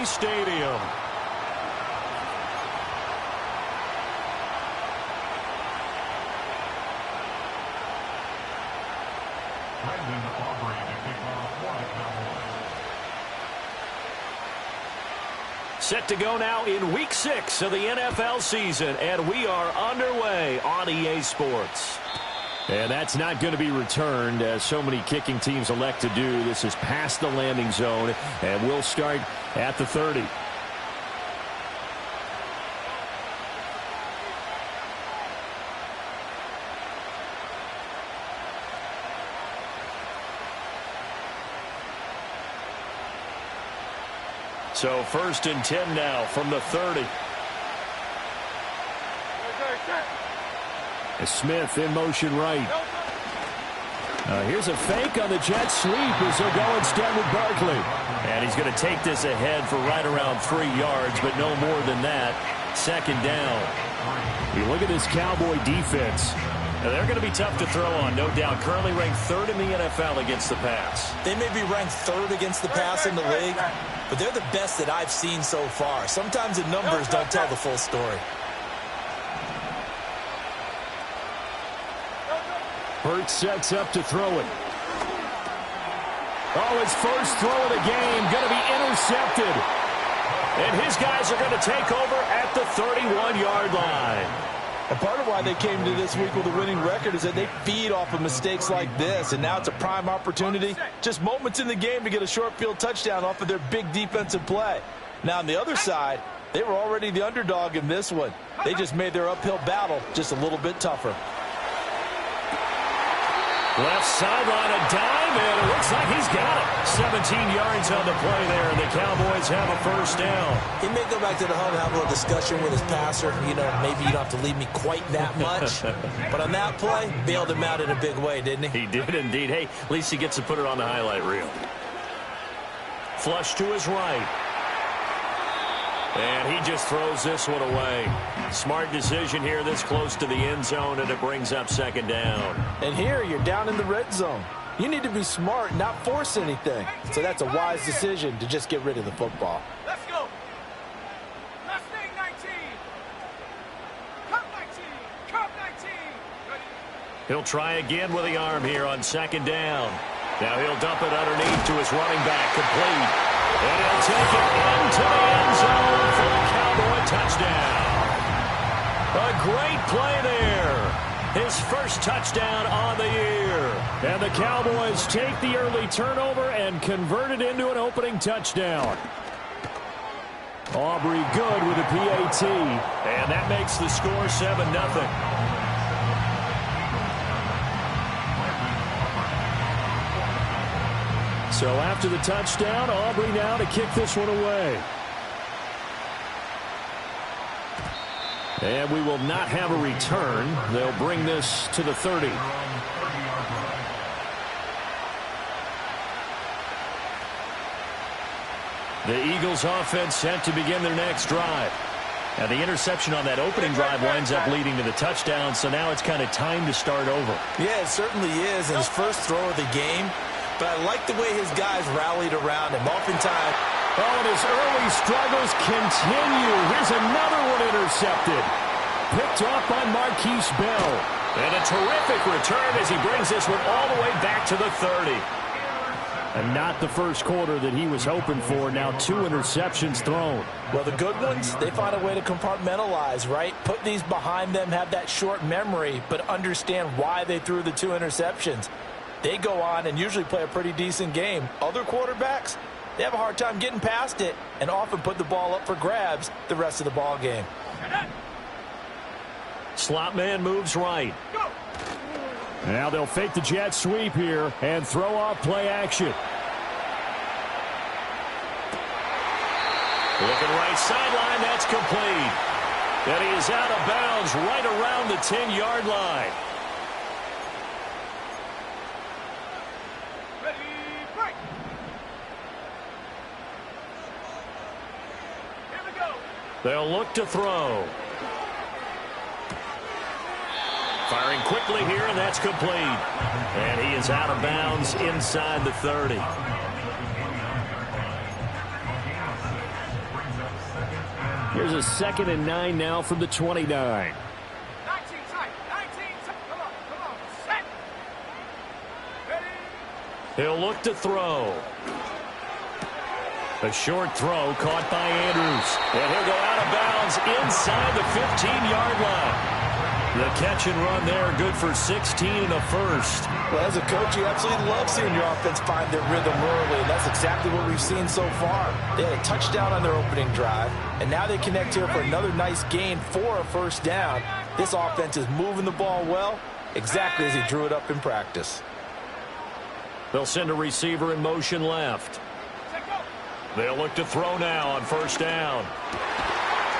Stadium. Set to go now in Week 6 of the NFL season, and we are underway on EA Sports. And that's not going to be returned, as so many kicking teams elect to do. This is past the landing zone, and we'll start at the 30. So 1st and 10 now from the 30. Smith in motion right. Here's a fake on the jet sweep as they'll go instead with Barkley. And he's going to take this ahead for right around 3 yards, but no more than that. 2nd down. You look at this Cowboy defense. Now, they're going to be tough to throw on, no doubt. Currently ranked 3rd in the NFL against the pass. They may be ranked 3rd against the pass in the league, but they're the best that I've seen so far. Sometimes the numbers don't tell the full story. Hurts sets up to throw it. Oh, his first throw of the game going to be intercepted. And his guys are going to take over at the 31-yard line. And part of why they came to this week with a winning record is that they feed off of mistakes like this, and now it's a prime opportunity. Just moments in the game to get a short field touchdown off of their big defensive play. Now, on the other side, they were already the underdog in this one. They just made their uphill battle just a little bit tougher. Left sideline, a dime, and it looks like he's got it. 17 yards on the play there, and the Cowboys have a 1st down. He may go back to the home and have a little discussion with his passer. You know, maybe you don't have to leave me quite that much. But on that play, bailed him out in a big way, didn't he? He did indeed. Hey, at least he gets to put it on the highlight reel. Flush to his right. And he just throws this one away. Smart decision here this close to the end zone, and it brings up 2nd down. And here you're down in the red zone. You need to be smart, not force anything. So that's a wise decision to just get rid of the football. Let's go. Mustang 19. Cup 19. Cup 19. Ready. He'll try again with the arm here on 2nd down. Now he'll dump it underneath to his running back, complete. And he'll take it into the end zone for a Cowboy touchdown. A great play there. His first touchdown on the year. And the Cowboys take the early turnover and convert it into an opening touchdown. Aubrey good with a PAT. And that makes the score 7-0. So after the touchdown, Aubrey now to kick this one away. And we will not have a return. They'll bring this to the 30. The Eagles offense set to begin their next drive. Now the interception on that opening drive winds up leading to the touchdown, so now it's kind of time to start over. Yeah, it certainly is. And his first throw of the game. But I like the way his guys rallied around him. Oftentimes, oh, and his early struggles continue. Here's another one intercepted. Picked off by Marquise Bell. And a terrific return as he brings this one all the way back to the 30. And not the first quarter that he was hoping for. Now 2 interceptions thrown. Well, the good ones, they find a way to compartmentalize, right? Put these behind them, have that short memory, but understand why they threw the 2 interceptions. They go on and usually play a pretty decent game. Other quarterbacks, they have a hard time getting past it and often put the ball up for grabs the rest of the ball game. Slot man moves right. Now they'll fake the jet sweep here and throw off play action. Looking right sideline, that's complete. And he is out of bounds right around the 10-yard line. They'll look to throw. Firing quickly here, and that's complete. And he is out of bounds inside the 30. Here's a 2nd and 9 now from the 29. 19 tight. 19 tight. Come on. Set. Ready. He'll look to throw. A short throw caught by Andrews. And he'll go out of bounds inside the 15-yard line. The catch and run there, good for 16 and a first. Well, as a coach, you absolutely love seeing your offense find their rhythm early, and that's exactly what we've seen so far. They had a touchdown on their opening drive, and now they connect here for another nice gain for a first down. This offense is moving the ball well, exactly as he drew it up in practice. They'll send a receiver in motion left. They'll look to throw now on first down.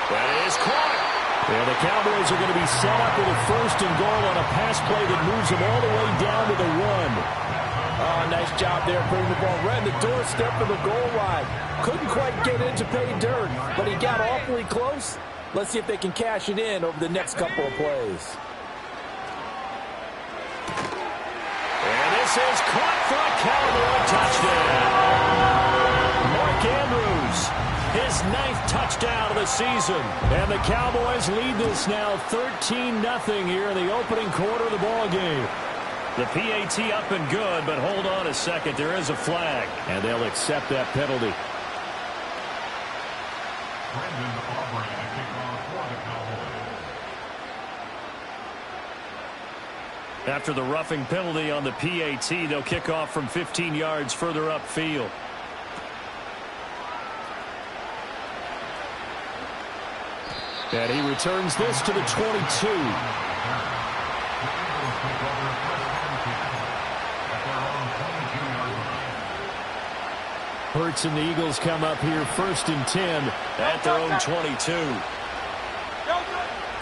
That is caught. And the Cowboys are going to be set up with a 1st and goal on a pass play that moves them all the way down to the 1. Oh, nice job there putting the ball right in the doorstep of the goal line. Couldn't quite get in to pay dirt, but he got awfully close. Let's see if they can cash it in over the next couple of plays. And this is caught for a Cowboy touchdown. Mark Andrews, his 9th touchdown of the season. And the Cowboys lead this now 13-0 here in the opening quarter of the ball game. The PAT up and good, but hold on a second. There is a flag, and they'll accept that penalty. After the roughing penalty on the PAT, they'll kick off from 15 yards further upfield. And he returns this to the 22. Hurts and the Eagles come up here 1st and 10 at their own 22.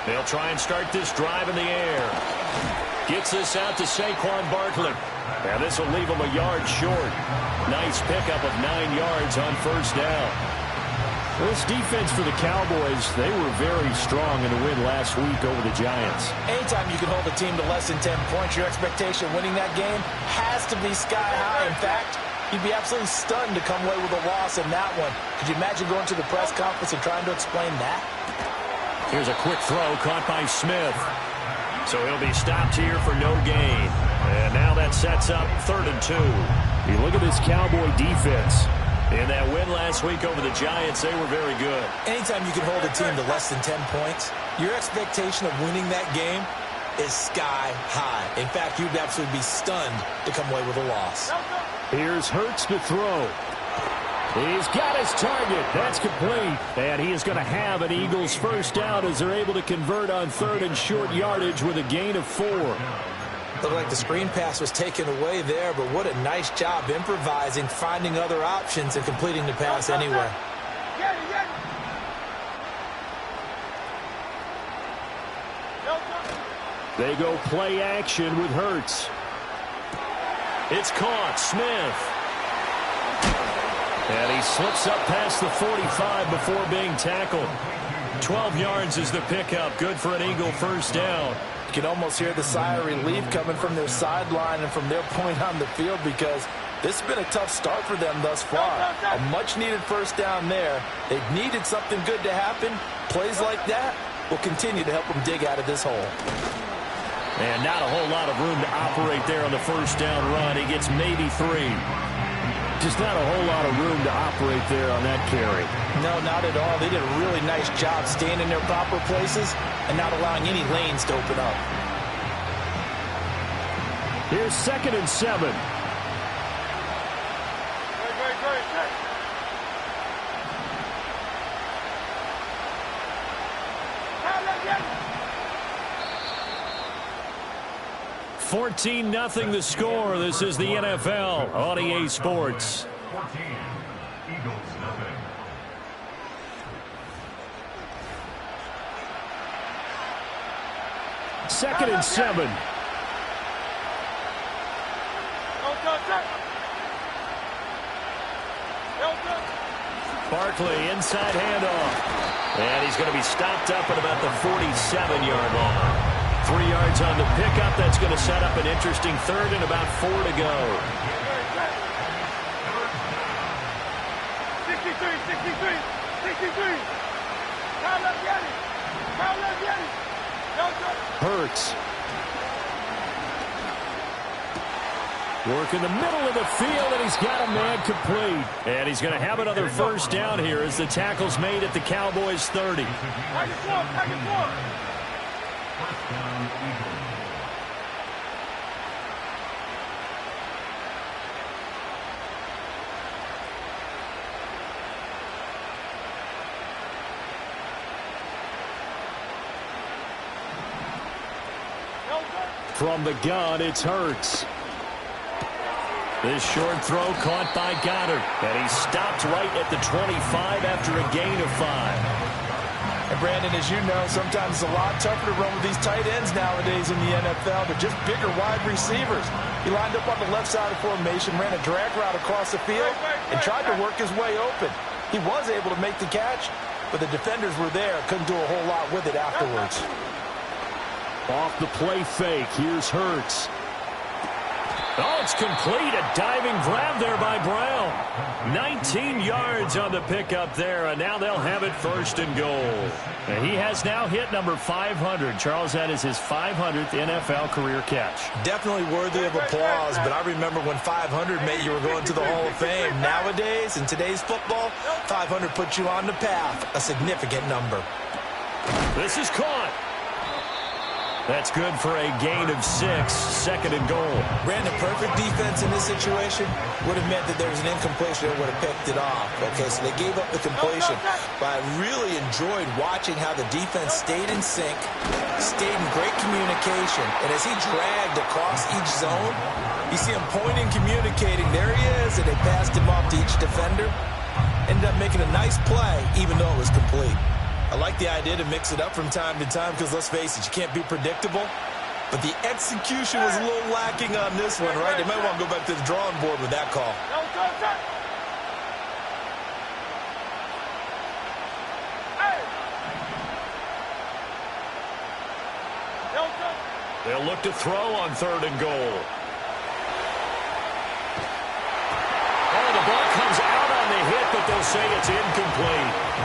They'll try and start this drive in the air. Gets this out to Saquon Barkley. And this will leave him a yard short. Nice pickup of 9 yards on first down. This defense for the Cowboys, they were very strong in the win last week over the Giants. Anytime you can hold a team to less than 10 points, your expectation of winning that game has to be sky high. In fact, you'd be absolutely stunned to come away with a loss in that one. Could you imagine going to the press conference and trying to explain that? Here's a quick throw caught by Smith. So he'll be stopped here for no gain. And now that sets up 3rd and 2. You look at this Cowboy defense. In that win last week over the Giants, they were very good. Anytime you can hold a team to less than 10 points, your expectation of winning that game is sky high. In fact, you'd absolutely be stunned to come away with a loss. Here's Hurts to throw. He's got his target. That's complete. And he is going to have an Eagles first down as they're able to convert on 3rd and short yardage with a gain of 4. Looked like the screen pass was taken away there, but what a nice job improvising, finding other options, and completing the pass anyway. They go play action with Hurts. It's caught. Smith. And he slips up past the 45 before being tackled. 12 yards is the pickup. Good for an Eagle first down. You can almost hear the sigh of relief coming from their sideline and from their point on the field because this has been a tough start for them thus far. A much-needed first down there. They've needed something good to happen. Plays like that will continue to help them dig out of this hole. And not a whole lot of room to operate there on the first down run. He gets maybe 3. Just not a whole lot of room to operate there on that carry. No, not at all. They did a really nice job staying in their proper places and not allowing any lanes to open up. Here's 2nd and 7. Great. 14-0 the score. This is the NFL on EA Sports. 14, Eagles nothing. Second and 7. Barkley inside handoff. And he's going to be stopped up at about the 47-yard line. 3 yards on the pickup. That's going to set up an interesting 3rd and about 4 to go. 63. Hurts. Work in the middle of the field, and he's got a man complete. And he's going to have another first down here as the tackle's made at the Cowboys' 30. First down, Eagles. From the gun, it's Hurts. This short throw caught by Goddard. And he stopped right at the 25 after a gain of 5. And Brandon, as you know, sometimes it's a lot tougher to run with these tight ends nowadays in the NFL. They're just bigger wide receivers. He lined up on the left side of the formation, ran a drag route across the field, and tried to work his way open. He was able to make the catch, but the defenders were there. Couldn't do a whole lot with it afterwards. Off the play fake, here's Hurts. Oh, it's complete. A diving grab there by Brown. 19 yards on the pickup there, and now they'll have it first and goal. And he has now hit number 500. Charles, that is his 500th NFL career catch. Definitely worthy of applause, but I remember when 500 meant you were going to the Hall of Fame. Nowadays, in today's football, 500 puts you on the path, a significant number. This is caught. That's good for a gain of 6, second and goal. Brandon, perfect defense in this situation would have meant that there was an incompletion that would have picked it off. Okay, so they gave up the completion. But I really enjoyed watching how the defense stayed in sync, stayed in great communication. And as he dragged across each zone, you see him pointing, communicating. There he is, and they passed him off to each defender. Ended up making a nice play, even though it was complete. I like the idea to mix it up from time to time because, let's face it, you can't be predictable. But the execution was a little lacking on this one, right? They might want to go back to the drawing board with that call. They'll look to throw on third and goal. Oh, the ball comes out on the hit, but they'll say it's incomplete.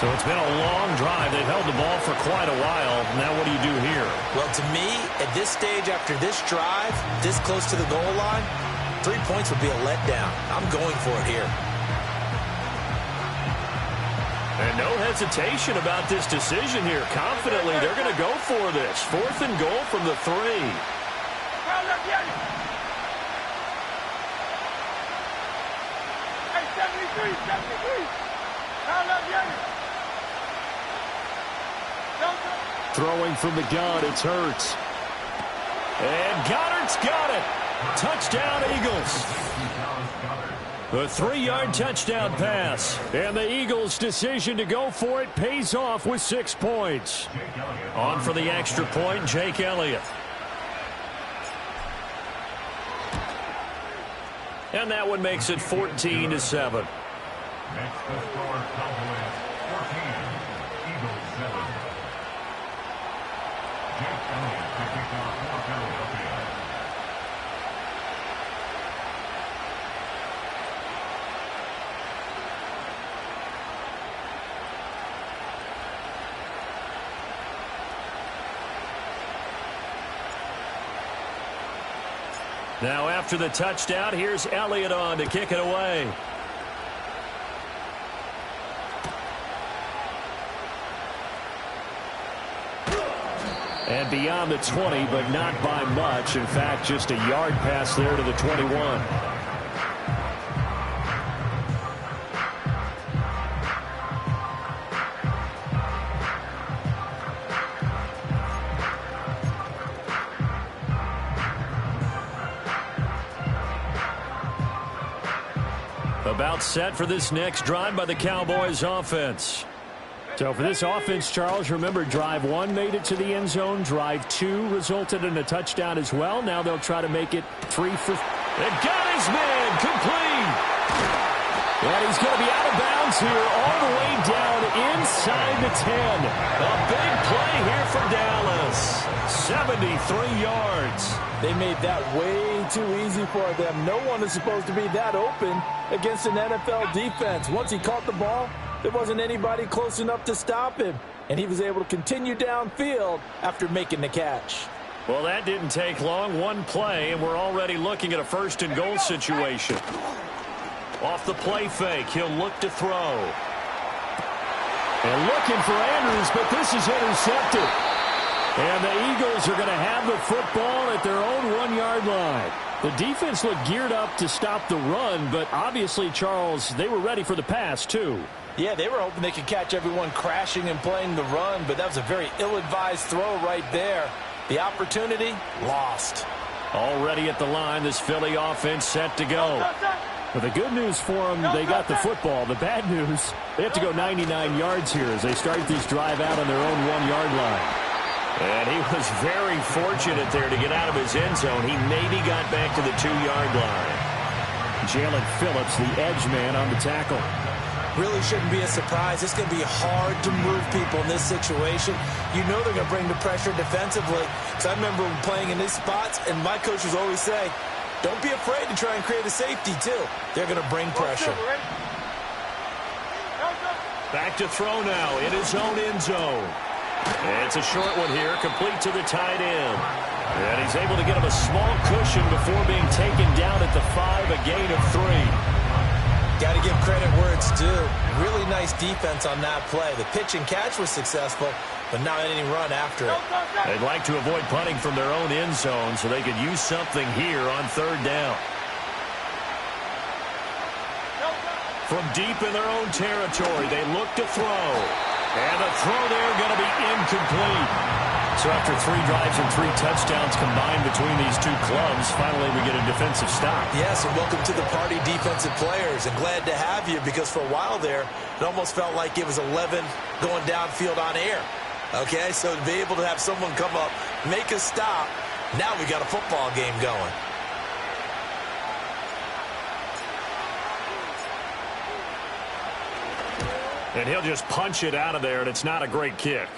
So it's been a long drive. They've held the ball for quite a while. Now what do you do here? Well, to me, at this stage, after this drive, this close to the goal line, 3 points would be a letdown. I'm going for it here. And no hesitation about this decision here. Confidently, they're going to go for this. Fourth and goal from the 3. Hey, 73. Throwing from the gun, it's Hurts. And Goddard's got it. Touchdown, Eagles. A 3-yard touchdown pass. And the Eagles' decision to go for it pays off with 6 points. On for the extra point, Jake Elliott. And that one makes it 14-7. Next to score, Cowboys 14, Eagles 7. Jake Elliott to kick off for Philadelphia. Now after the touchdown, here's Elliott on to kick it away. And beyond the 20, but not by much. In fact, just a yard pass there to the 21. About set for this next drive by the Cowboys offense. So for this offense, Charles, remember, drive 1 made it to the end zone. Drive 2 resulted in a touchdown as well. Now they'll try to make it 3 for... They got his man complete. And he's going to be out of bounds here all the way down inside the 10. A big play here for Dallas. 73 yards. They made that way too easy for them. No one is supposed to be that open against an NFL defense. Once he caught the ball, there wasn't anybody close enough to stop him. and he was able to continue downfield after making the catch. Well, that didn't take long. One play, and we're already looking at a first and goal situation. Off the play fake, he'll look to throw. And looking for Andrews, but this is intercepted. And the Eagles are going to have the football at their own 1-yard line. The defense looked geared up to stop the run, but obviously, Charles, they were ready for the pass, too. Yeah, they were hoping they could catch everyone crashing and playing the run, but that was a very ill-advised throw right there. The opportunity, lost. Already at the line, this Philly offense set to go. But the good news for them, they got the football. The bad news, they have to go 99 yards here as they start this drive out on their own 1-yard line. And he was very fortunate there to get out of his end zone. He maybe got back to the 2-yard line. Jalen Phillips, the edge man on the tackle. Really shouldn't be a surprise. It's going to be hard to move people in this situation. You know they're going to bring the pressure defensively. Because I remember playing in these spots, and my coaches always say, don't be afraid to try and create a safety, too. They're going to bring pressure. Back to throw now in his own end zone. It's a short one here, complete to the tight end. And he's able to get him a small cushion before being taken down at the 5, a gain of 3. Got to give credit where it's due. Really nice defense on that play. The pitch and catch was successful, but not any run after it. They'd like to avoid punting from their own end zone so they could use something here on 3rd down. From deep in their own territory, they look to throw. And the throw there going to be incomplete. So after 3 drives and 3 touchdowns combined between these two clubs, finally we get a defensive stop. Yes, and welcome to the party, defensive players. And glad to have you, because for a while there, it almost felt like it was 11 going downfield on air. Okay, so to be able to have someone come up, make a stop, now we got a football game going. And he'll just punch it out of there, and it's not a great kick.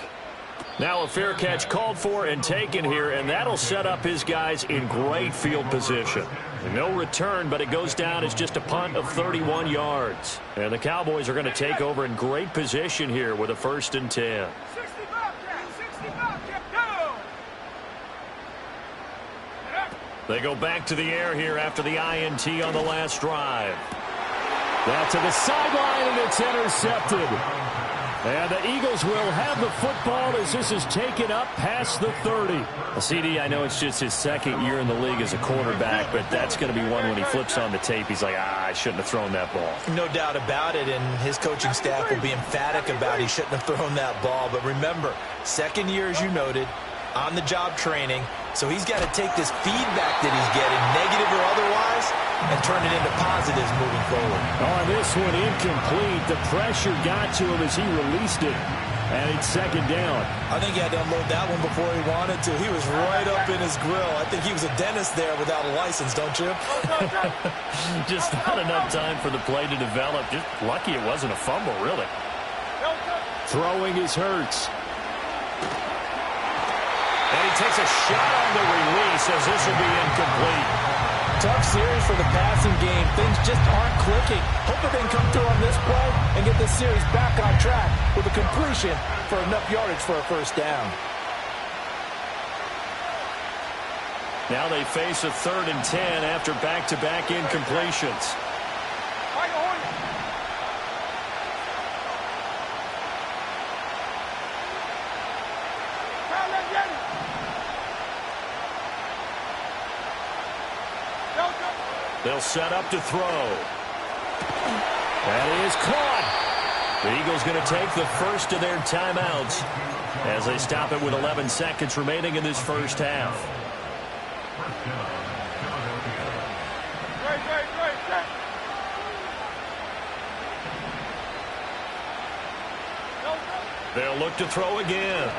Now a fair catch called for and taken here, and that'll set up his guys in great field position. No return, but it goes down as just a punt of 31 yards. And the Cowboys are going to take over in great position here with a 1st and 10. They go back to the air here after the INT on the last drive. That's to the sideline, and it's intercepted. And the Eagles will have the football as this is taken up past the 30. CD, I know it's just his 2nd year in the league as a quarterback, but that's going to be one when he flips on the tape. He's like, I shouldn't have thrown that ball. No doubt about it, and his coaching staff will be emphatic about he shouldn't have thrown that ball. But remember, 2nd year, as you noted, on-the-job training. So he's got to take this feedback that he's getting, negative or otherwise, and turn it into positives moving forward. On this one, incomplete. The pressure got to him as he released it. And it's 2nd down. I think he had to unload that one before he wanted to. He was right up in his grill. I think he was a dentist there without a license, don't you? Just not enough time for the play to develop. Just lucky it wasn't a fumble, really. Throwing is Hurts. And he takes a shot on the release as this will be incomplete. Tough series for the passing game. Things just aren't clicking. Hoping they can come through on this play and get this series back on track with a completion for enough yardage for a 1st down. Now they face a 3rd and 10 after back-to-back incompletions. They'll set up to throw. That is caught. The Eagles going to take the first of their timeouts as they stop it with 11 seconds remaining in this 1st half. They'll look to throw again.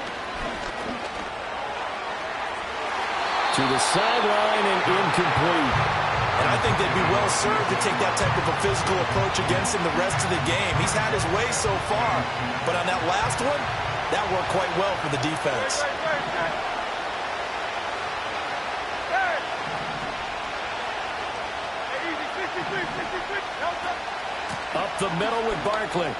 To the sideline and incomplete. And I think they'd be well served to take that type of a physical approach against him the rest of the game. He's had his way so far, but on that last one, that worked quite well for the defense. Up the middle with Barkley.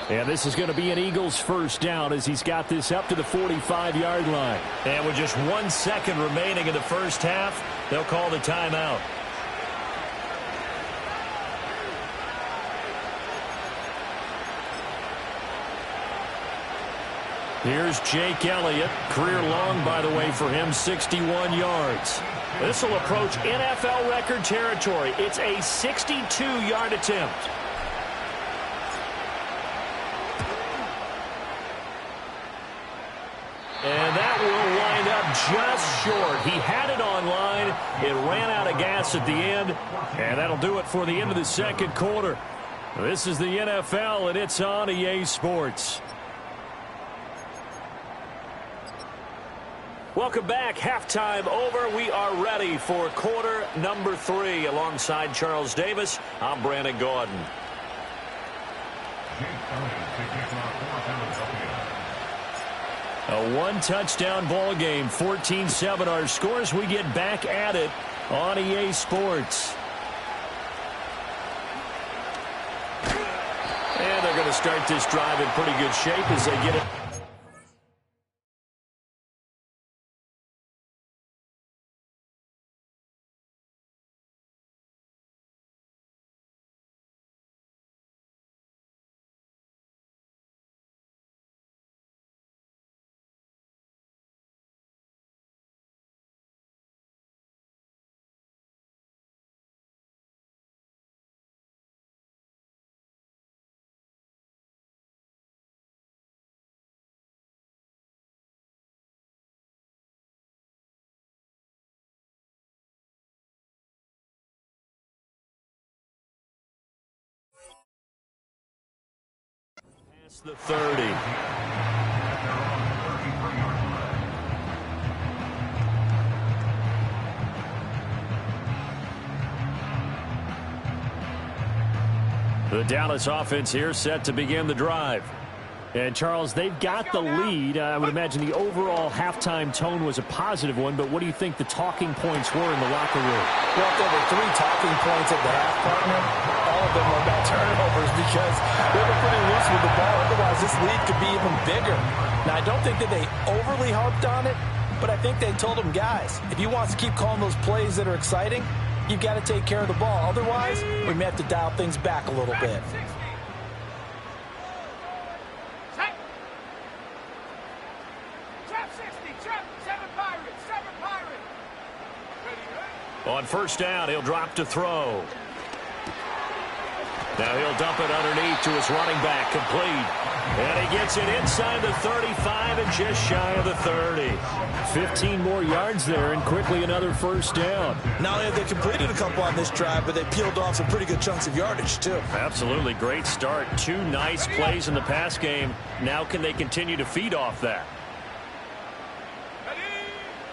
And this is going to be an Eagles first down as he's got this up to the 45-yard line. And with just 1 second remaining in the first half, they'll call the timeout. Here's Jake Elliott. Career long, by the way, for him, 61 yards. This will approach NFL record territory. It's a 62-yard attempt. And that will wind up just short. He had it on line. It ran out of gas at the end. And that'll do it for the end of the second quarter. This is the NFL, and it's on EA Sports. Welcome back. Halftime over. We are ready for quarter number 3. Alongside Charles Davis, I'm Brandon Gaudin. A one-touchdown ball game, 14-7 our scores. We get back at it on EA Sports. And they're going to start this drive in pretty good shape as they get it. The 30. The Dallas offense here set to begin the drive. And, Charles, they've got the lead. I would imagine the overall halftime tone was a positive one, but what do you think the talking points were in the locker room? Well, there were 3 talking points at the half, partner. All of them were about turnovers because they were pretty loose with the ball. Otherwise, this lead could be even bigger. Now, I don't think that they overly harped on it, but I think they told them, guys, if you want to keep calling those plays that are exciting, you've got to take care of the ball. Otherwise, we may have to dial things back a little bit. On first down, he'll drop to throw. Now he'll dump it underneath to his running back, complete. And he gets it inside the 35 and just shy of the 30. 15 more yards there and quickly another first down. Not only have they completed a couple on this drive, but they peeled off some pretty good chunks of yardage, too. Absolutely. Great start. 2 nice plays in the pass game. Now can they continue to feed off that?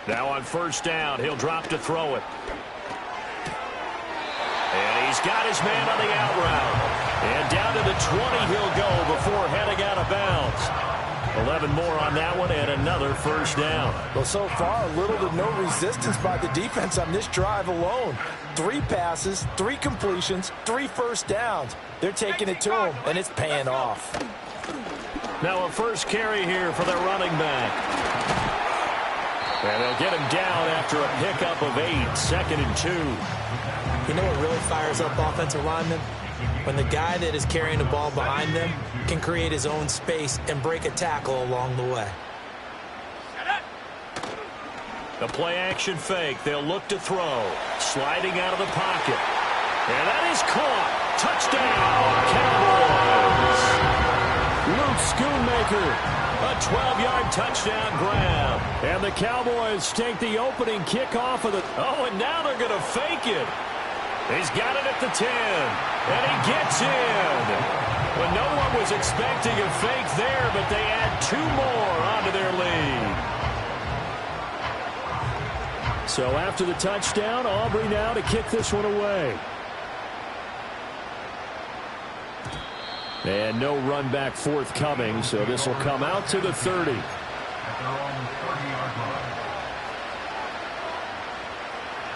Now on first down, he'll drop to throw it. And he's got his man on the out route. And down to the 20 he'll go before heading out of bounds. 11 more on that one and another first down. Well, so far, little to no resistance by the defense on this drive alone. 3 passes, 3 completions, 3 first downs. They're taking it to him, and it's paying off. Now a first carry here for their running back. And they'll get him down after a pickup of 8, 2nd and 2. You know what really fires up offensive linemen? When the guy that is carrying the ball behind them can create his own space and break a tackle along the way. The play-action fake. They'll look to throw. Sliding out of the pocket. And that is caught. Touchdown, Cowboys. Luke Schoonmaker. A 12-yard touchdown grab. And the Cowboys take the opening kickoff of the... Oh, and now they're going to fake it. He's got it at the 10. And he gets in. Well, no one was expecting a fake there, but they add 2 more onto their lead. So after the touchdown, Aubrey now to kick this one away. And no run back forthcoming, so this will come out to the 30. At their own 30-yard line.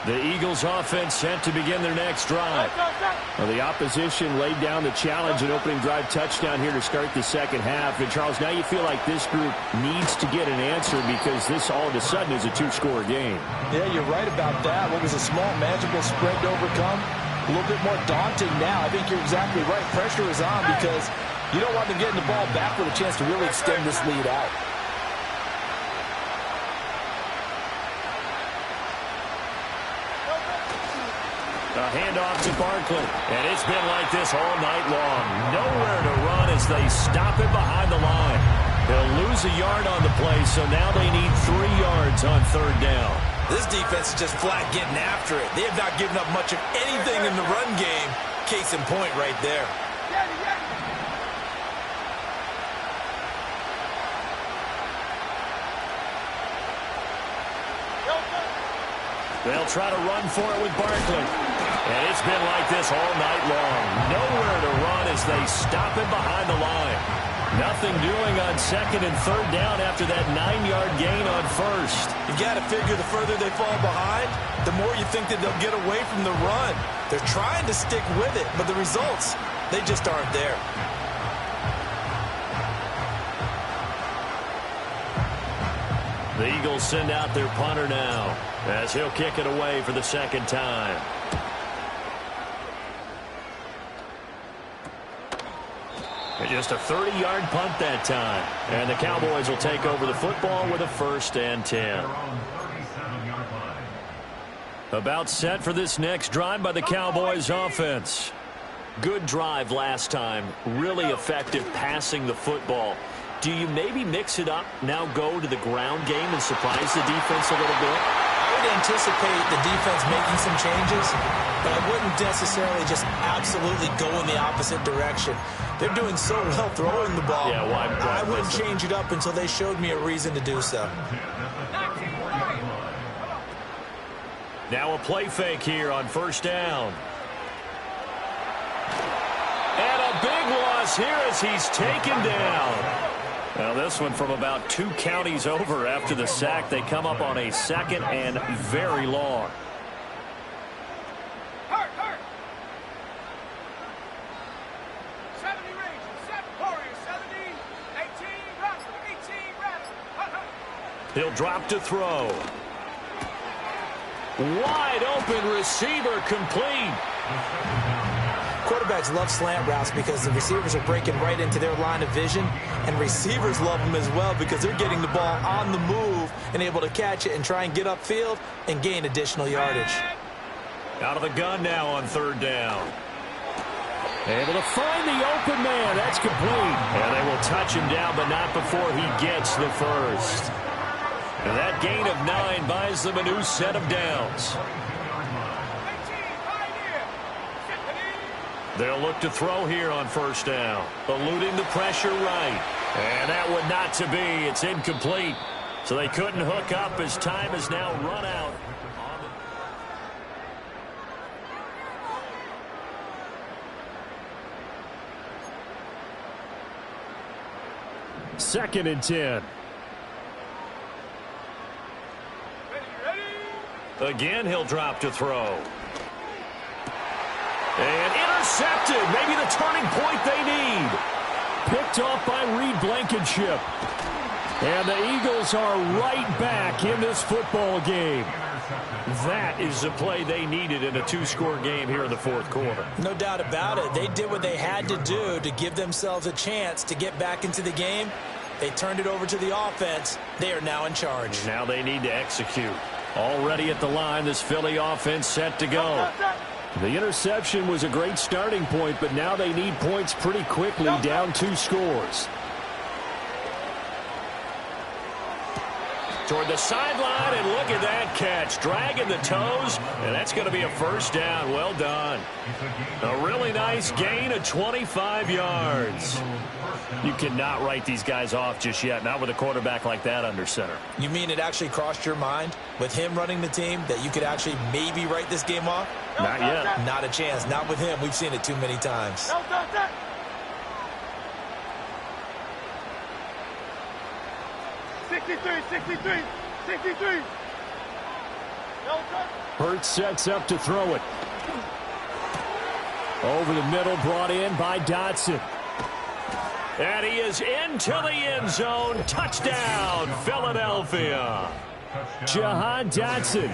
The Eagles offense set to begin their next drive. Well, the opposition laid down the challenge and opening drive touchdown here to start the second half. And, Charles, now you feel like this group needs to get an answer because this all of a sudden is a two-score game. Yeah, you're right about that. What was a small, manageable spread to overcome? A little bit more daunting now. I think you're exactly right. Pressure is on because you don't want them getting the ball back with a chance to really extend this lead out. A handoff to Barkley. And it's been like this all night long. Nowhere to run as they stop him behind the line. They'll lose a yard on the play, so now they need 3 yards on third down. This defense is just flat getting after it. They have not given up much of anything in the run game. Case in point right there. They'll try to run for it with Barkley. And it's been like this all night long. Nowhere to run as they stop him behind the line. Nothing doing on second and third down after that 9-yard gain on first. You got to figure the further they fall behind, the more you think that they'll get away from the run. They're trying to stick with it, but the results, they just aren't there. The Eagles send out their punter now as he'll kick it away for the second time. And just a 30-yard punt that time. And the Cowboys will take over the football with a 1st and 10. About set for this next drive by the Cowboys offense. Good drive last time. Really effective passing the football. Do you maybe mix it up, now go to the ground game and surprise the defense a little bit? I would anticipate the defense making some changes, but I wouldn't necessarily just absolutely go in the opposite direction. They're doing so well throwing the ball. Yeah, why I wouldn't change it up until they showed me a reason to do so. Now a play fake here on first down. And a big loss here as he's taken down. Now this one from about 2 counties over after the sack. They come up on a 2nd and very long. Hurt. 70 range, 7 Warriors, 70, 18, Rattle, 18, Rattle. He'll drop to throw. Wide open receiver complete. Quarterbacks love slant routes because the receivers are breaking right into their line of vision, and receivers love them as well because they're getting the ball on the move and able to catch it and try and get upfield and gain additional yardage. Out of the gun now on third down. Able to find the open man. That's complete. And they will touch him down, but not before he gets the first. And that gain of 9 buys them a new set of downs. They'll look to throw here on first down. Eluding the pressure right. And that would not to be. It's incomplete. So they couldn't hook up as time is now run out. 2nd and 10. Again, he'll drop to throw. And intercepted. Maybe the turning point they need. Picked off by Reed Blankenship. And the Eagles are right back in this football game. That is the play they needed in a 2-score game here in the 4th quarter. No doubt about it. They did what they had to do to give themselves a chance to get back into the game. They turned it over to the offense. They are now in charge. Now they need to execute. Already at the line, this Philly offense set to go. The interception was a great starting point, but now they need points pretty quickly, down 2 scores. Toward the sideline, and look at that catch. Dragging the toes, and that's going to be a first down. Well done. A really nice gain of 25 yards. You cannot write these guys off just yet, not with a quarterback like that under center. You mean it actually crossed your mind with him running the team that you could actually maybe write this game off? Not yet. Not a chance. Not with him. We've seen it too many times. Hurts sets up to throw it. Over the middle, brought in by Dotson. And he is into the end zone. Touchdown, Philadelphia. Jahan Dotson.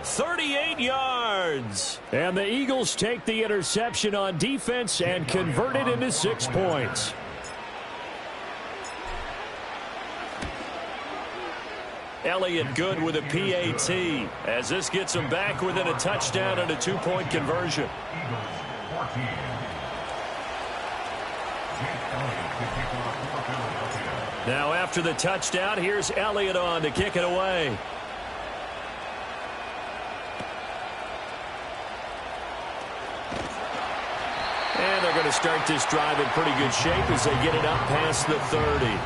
38 yards. And the Eagles take the interception on defense and convert it into 6 points. Elliott good with a PAT as this gets him back within a touchdown and a 2-point conversion. Now after the touchdown, here's Elliott on to kick it away. And they're going to start this drive in pretty good shape as they get it up past the 30.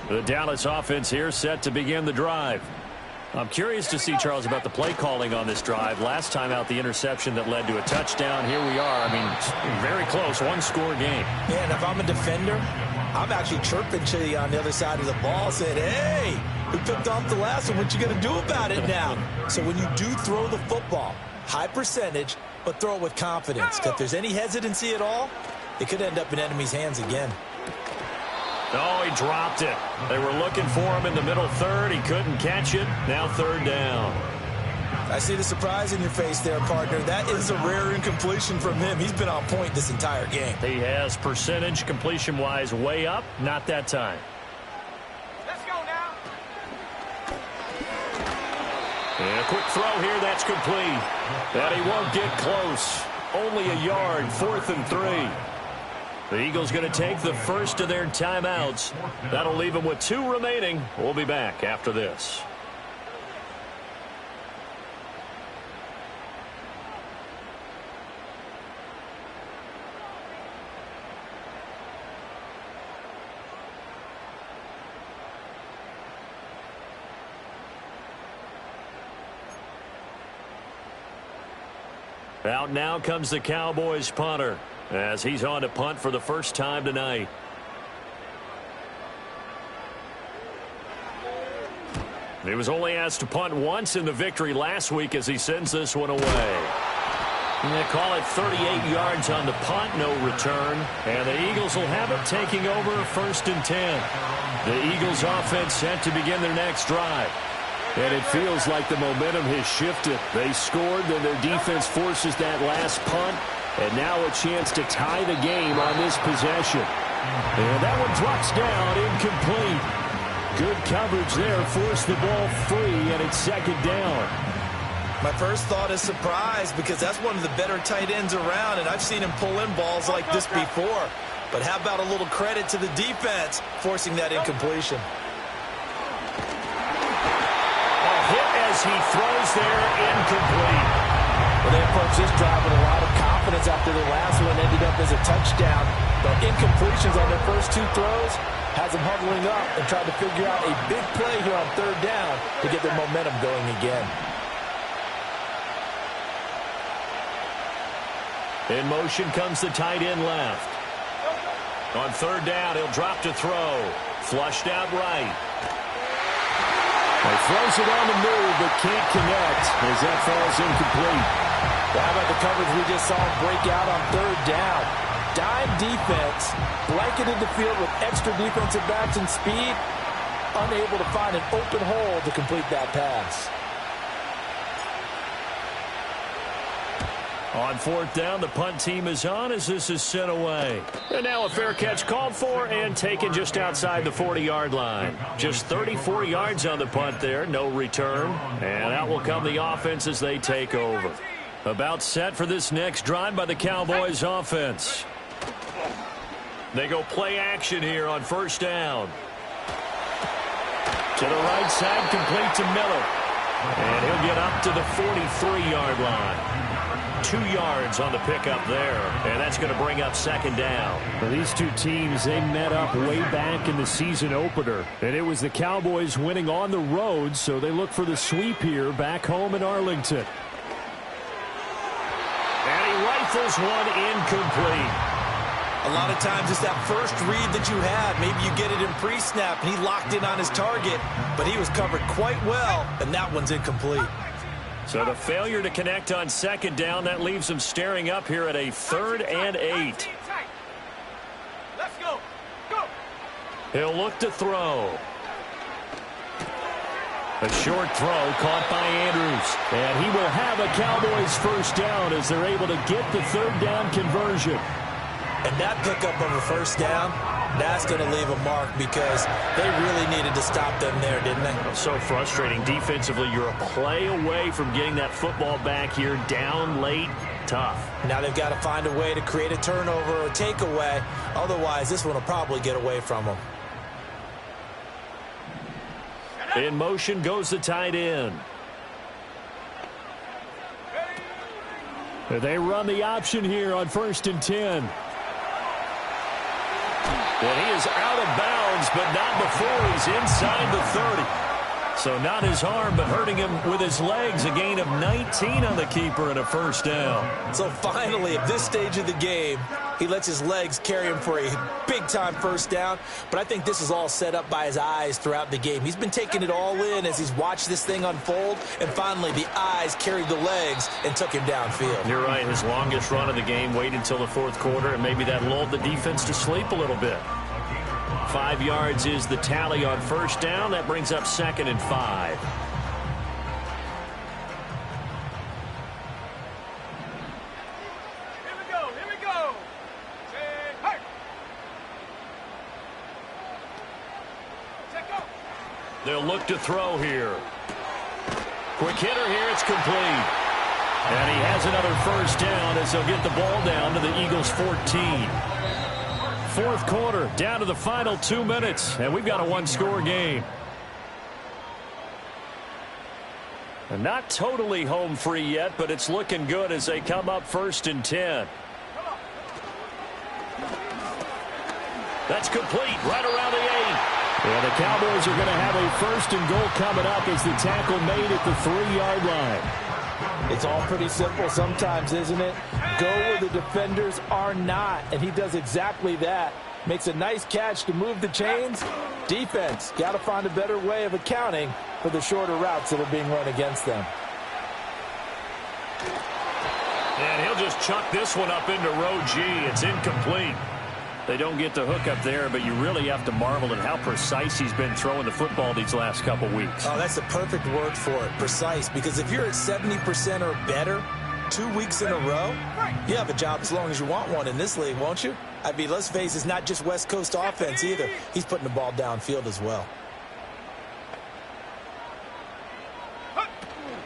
The Dallas offense here set to begin the drive. I'm curious to see, Charles, about the play calling on this drive. Last time out, the interception that led to a touchdown. Here we are. I mean, very close, one-score game. Yeah, and if I'm a defender, I'm actually chirping to you on the other side of the ball, saying, hey, we picked off the last one. What you going to do about it now? So when you do throw the football, high percentage, but throw it with confidence. If there's any hesitancy at all, it could end up in enemy's hands again. Oh, he dropped it. They were looking for him in the middle third. He couldn't catch it. Now 3rd down. I see the surprise in your face there, partner. That is a rare incompletion from him. He's been on point this entire game. He has percentage completion-wise way up. Not that time. Let's go now. And a quick throw here. That's complete. And he won't get close. Only a yard. 4th and 3. The Eagles going to take the first of their timeouts. That'll leave them with 2 remaining. We'll be back after this. Out now comes the Cowboys punter as he's on to punt for the first time tonight. He was only asked to punt once in the victory last week as he sends this one away. They call it 38 yards on the punt, no return. And the Eagles will have it taking over 1st and 10. The Eagles offense set to begin their next drive. And it feels like the momentum has shifted. They scored, then their defense forces that last punt. And now a chance to tie the game on this possession. And that one drops down, incomplete. Good coverage there, forced the ball free, and it's 2nd down. My first thought is surprise because that's one of the better tight ends around, and I've seen him pull in balls like this before. But how about a little credit to the defense forcing that incompletion? A hit as he throws there, incomplete. Well, they approached this drive with a lot of confidence after the last one ended up as a touchdown. But incompletions on their first 2 throws has them huddling up and trying to figure out a big play here on 3rd down to get their momentum going again. In motion comes the tight end left. On 3rd down, he'll drop to throw. Flushed out right. He throws it on the move, but can't connect as that falls incomplete. Well, how about the coverage we just saw him break out on 3rd down? Dime defense, blanketed the field with extra defensive backs and speed, unable to find an open hole to complete that pass. On 4th down, the punt team is on as this is sent away. And now a fair catch called for and taken just outside the 40-yard line. Just 34 yards on the punt there, no return. And out will come the offense as they take over. About set for this next drive by the Cowboys offense. They go play action here on 1st down. To the right side, complete to Miller. And he'll get up to the 43-yard line. 2 yards on the pickup there, and that's going to bring up 2nd down. Well, these 2 teams, they met up way back in the season opener, and it was the Cowboys winning on the road, so they look for the sweep here back home in Arlington. And he rifles one incomplete. A lot of times it's that first read that you have. Maybe you get it in pre-snap, and he locked in on his target, but he was covered quite well, and that one's incomplete. So the failure to connect on second down, that leaves him staring up here at a 3rd and 8. Let's go. Go. He'll look to throw. A short throw caught by Andrews. And he will have a Cowboys first down as they're able to get the 3rd down conversion. And that pickup of a first down, that's going to leave a mark because they really needed to stop them there, didn't they? So frustrating. Defensively, you're a play away from getting that football back here down late. Tough. Now they've got to find a way to create a turnover or takeaway. Otherwise, this one will probably get away from them. In motion goes the tight end. They run the option here on 1st and 10. And he is out of bounds, but not before he's inside the 30. So not his arm, but hurting him with his legs. A gain of 19 on the keeper and a first down. So finally, at this stage of the game, he lets his legs carry him for a big-time first down. But I think this is all set up by his eyes throughout the game. He's been taking it all in as he's watched this thing unfold. And finally, the eyes carried the legs and took him downfield. You're right. His longest run of the game waited until the 4th quarter, and maybe that lulled the defense to sleep a little bit. 5 yards is the tally on first down. That brings up 2nd and 5. Here we go. Here we go. Say, hey. Check go. They'll look to throw here. Quick hitter here. It's complete. And he has another first down as they'll get the ball down to the Eagles' 14. 4th quarter, down to the final 2 minutes, and we've got a 1-score game. And not totally home free yet, but it's looking good as they come up 1st and 10. That's complete, right around the 8. And the Cowboys are going to have a 1st and goal coming up as the tackle made at the 3-yard line. It's all pretty simple sometimes, isn't it? Go where the defenders are not, and he does exactly that. Makes a nice catch to move the chains. Defense, got to find a better way of accounting for the shorter routes that are being run against them. And he'll just chuck this one up into row G. It's incomplete. They don't get the hook up there, but you really have to marvel at how precise he's been throwing the football these last couple weeks. Oh, that's the perfect word for it, precise. Because if you're at 70% or better 2 weeks in a row, you have a job as long as you want one in this league, won't you? I mean, let's face it, it's not just West Coast offense either. He's putting the ball downfield as well.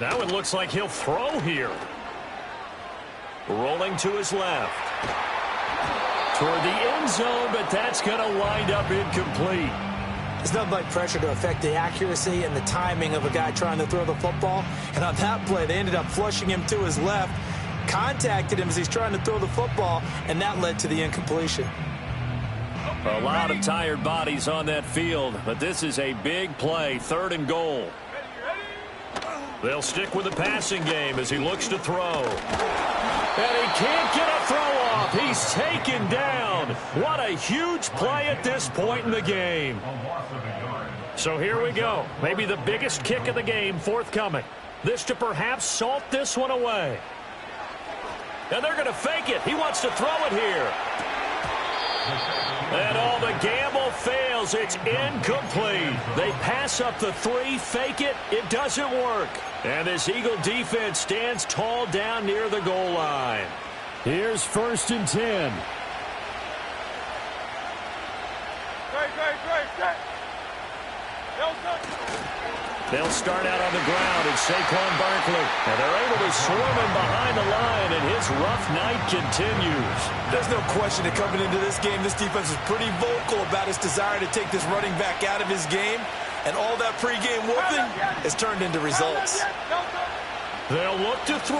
That one looks like he'll throw here. Rolling to his left. Toward the end zone, but that's going to wind up incomplete. It's nothing like pressure to affect the accuracy and the timing of a guy trying to throw the football. And on that play, they ended up flushing him to his left, contacted him as he's trying to throw the football, and that led to the incompletion. A lot of tired bodies on that field, but this is a big play, 3rd and goal. They'll stick with the passing game as he looks to throw. And he can't get a throw off. He's taken down. What a huge play at this point in the game. So here we go. Maybe the biggest kick of the game forthcoming. This to perhaps salt this one away. And they're going to fake it. He wants to throw it here. And all the gamble fails. It's incomplete. They pass up the 3, fake it. It doesn't work. And this Eagle defense stands tall down near the goal line. Here's 1st and 10. Great. They'll start out on the ground and Saquon Barkley. And they're able to swarm him behind the line, and his rough night continues. There's no question that coming into this game, this defense is pretty vocal about its desire to take this running back out of his game. And all that pregame whooping has turned into results. They'll look to throw.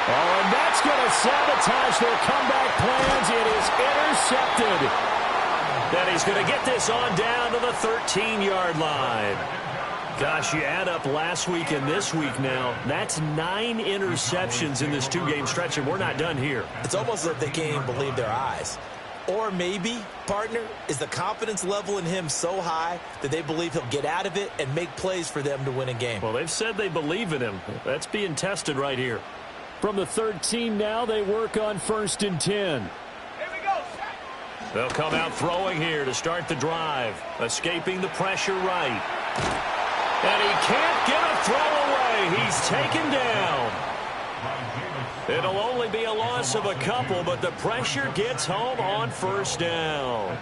Oh, and that's going to sabotage their comeback plans. It is intercepted. And he's going to get this on down to the 13-yard line. Gosh, you add up last week and this week now, that's 9 interceptions in this 2-game stretch, and we're not done here. It's almost as if they can't even believe their eyes. Or maybe, partner, is the confidence level in him so high that they believe he'll get out of it and make plays for them to win a game. Well, they've said they believe in him. That's being tested right here. From the 13 now, they work on 1st and 10. Here we go. Set. They'll come out throwing here to start the drive, escaping the pressure right. And he can't get a throw away. He's taken down. It'll only be a loss of a couple, but the pressure gets home on 1st down.